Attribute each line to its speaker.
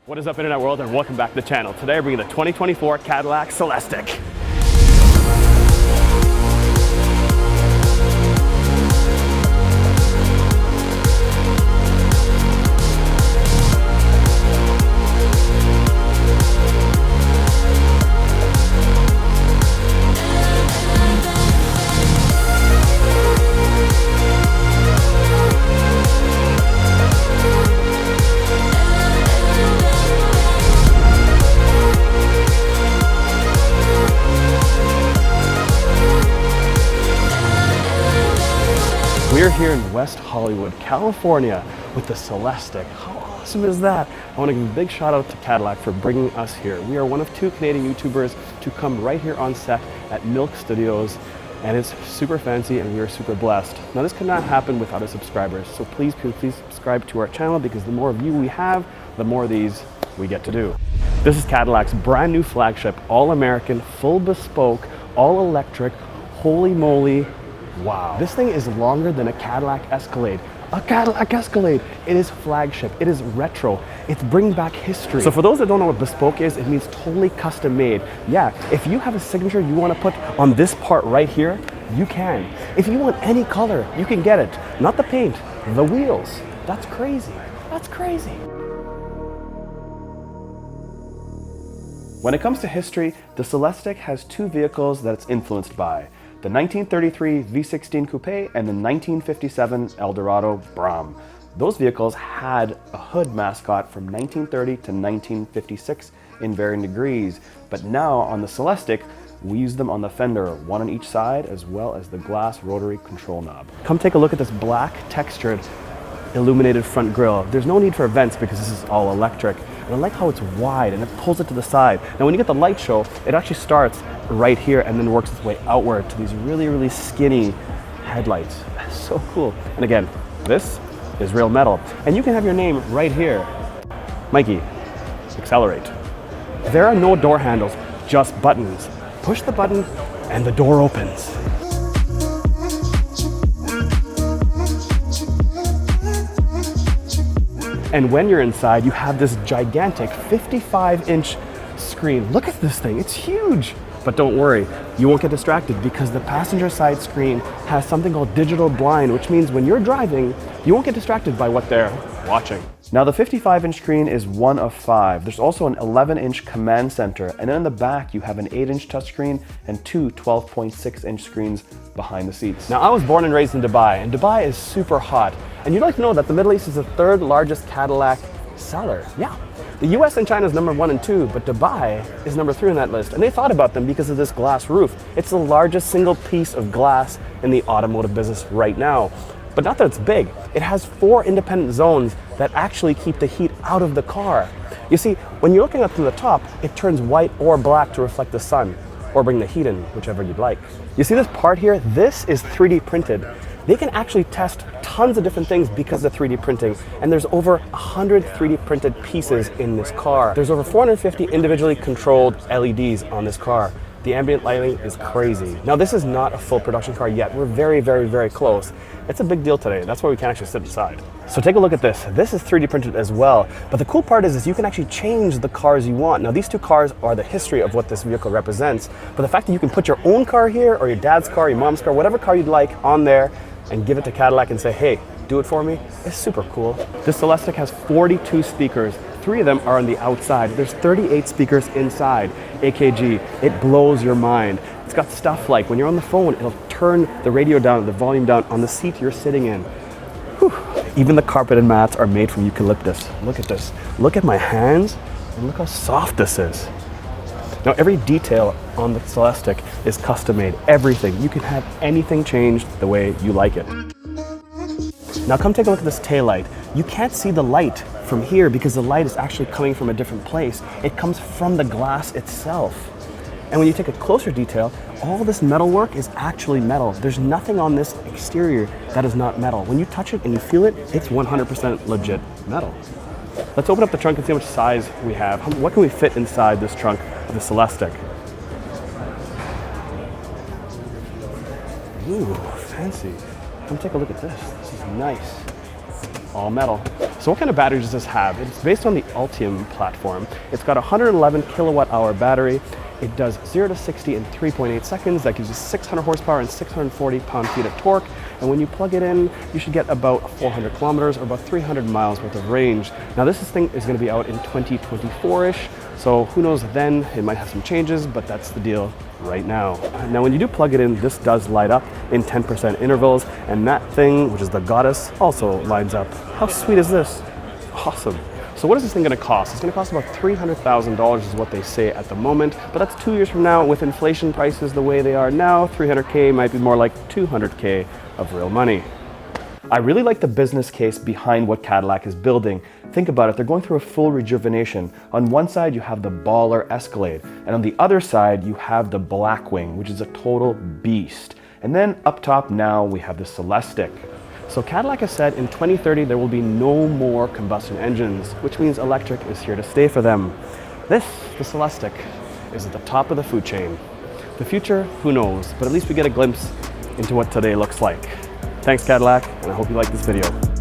Speaker 1: What is up, internet world, and welcome back to the channel. Today I bring you the 2024 Cadillac Celestiq. We're here in West Hollywood, California with the Celestiq. How awesome is that? I want to give a big shout out to Cadillac for bringing us here. We are one of 2 Canadian YouTubers to come right here on set at Milk Studios, and it's super fancy and we are super blessed. Now this could not happen without our subscribers, so please subscribe to our channel, because the more of you we have, the more of these we get to do. This is Cadillac's brand new flagship, all-American, full bespoke, all-electric, holy moly. Wow. This thing is longer than a Cadillac Escalade. A Cadillac Escalade. It is flagship. It is retro. It's bringing back history. So for those that don't know what bespoke is, it means totally custom made. Yeah, if you have a signature you want to put on this part right here, you can. If you want any color, you can get it. Not the paint, the wheels. That's crazy. That's crazy. When it comes to history, the Celestiq has 2 vehicles that it's influenced by. The 1933 V16 Coupe and the 1957 Eldorado Brougham. Those vehicles had a hood mascot from 1930 to 1956 in varying degrees, but now on the Celestiq, we use them on the fender, one on each side, as well as the glass rotary control knob. Come take a look at this black textured illuminated front grille. There's no need for vents because this is all electric. And I like how it's wide and it pulls it to the side. Now when you get the light show, it actually starts right here and then works its way outward to these really, really skinny headlights. That's so cool. And again, this is real metal. And you can have your name right here. Mikey, accelerate. There are no door handles, just buttons. Push the button and the door opens. And when you're inside, you have this gigantic 55-inch screen. Look at this thing, it's huge. But don't worry, you won't get distracted because the passenger side screen has something called digital blind, which means when you're driving, you won't get distracted by what they're watching. Now the 55-inch screen is one of 5. There's also an 11-inch command center, and then in the back you have an 8-inch touchscreen and 2 12.6-inch screens behind the seats. Now I was born and raised in Dubai, and Dubai is super hot. And you'd like to know that the Middle East is the 3rd largest Cadillac seller. Yeah. The US and China is number 1 and 2, but Dubai is number 3 on that list. And they thought about them because of this glass roof. It's the largest single piece of glass in the automotive business right now. But not that it's big. It has 4 independent zones that actually keep the heat out of the car. You see, when you're looking up from the top, it turns white or black to reflect the sun, or bring the heat in, whichever you'd like. You see this part here? This is 3D printed. They can actually test tons of different things because of 3D printing, and there's over 100 3D printed pieces in this car. There's over 450 individually controlled LEDs on this car. The ambient lighting is crazy. Now this is not a full production car yet. We're very, very, very close. It's a big deal today. That's why we can actually sit inside. So take a look at this. This is 3D printed as well. But the cool part is you can actually change the cars you want. Now these 2 cars are the history of what this vehicle represents. But the fact that you can put your own car here, or your dad's car, your mom's car, whatever car you'd like on there, and give it to Cadillac and say, hey, do it for me, it's super cool. This Celestiq has 42 speakers. 3 of them are on the outside. There's 38 speakers inside, AKG. It blows your mind. It's got stuff like when you're on the phone, it'll turn the radio down, the volume down on the seat you're sitting in. Whew. Even the carpeted mats are made from eucalyptus. Look at this. Look at my hands and look how soft this is. Now every detail on the Celestiq is custom made, everything. You can have anything changed the way you like it. Now come take a look at this taillight. You can't see the light from here because the light is actually coming from a different place. It comes from the glass itself. And when you take a closer detail, all this metal work is actually metal. There's nothing on this exterior that is not metal. When you touch it and you feel it, it's 100% legit metal. Let's open up the trunk and see how much size we have. What can we fit inside this trunk of the Celestiq? Ooh, fancy. Come take a look at this. This is nice. All metal. So what kind of battery does this have? It's based on the Ultium platform. It's got a 111 kilowatt hour battery. It does 0 to 60 in 3.8 seconds. That gives you 600 horsepower and 640 pound-feet of torque. And when you plug it in, you should get about 400 kilometers or about 300 miles worth of range. Now this thing is going to be out in 2024-ish. So who knows then, it might have some changes, but that's the deal right now. Now when you do plug it in, this does light up in 10% intervals, and that thing, which is the goddess, also lines up. How sweet is this? Awesome. So what is this thing going to cost? It's going to cost about $300,000 is what they say at the moment, but that's 2 years from now. With inflation prices the way they are now, 300K might be more like 200K of real money. I really like the business case behind what Cadillac is building. Think about it, they're going through a full rejuvenation. On one side, you have the baller Escalade, and on the other side, you have the Blackwing, which is a total beast. And then up top now, we have the Celestiq. So Cadillac has said in 2030, there will be no more combustion engines, which means electric is here to stay for them. This, the Celestiq, is at the top of the food chain. The future, who knows, but at least we get a glimpse into what today looks like. Thanks Cadillac, and I hope you like this video.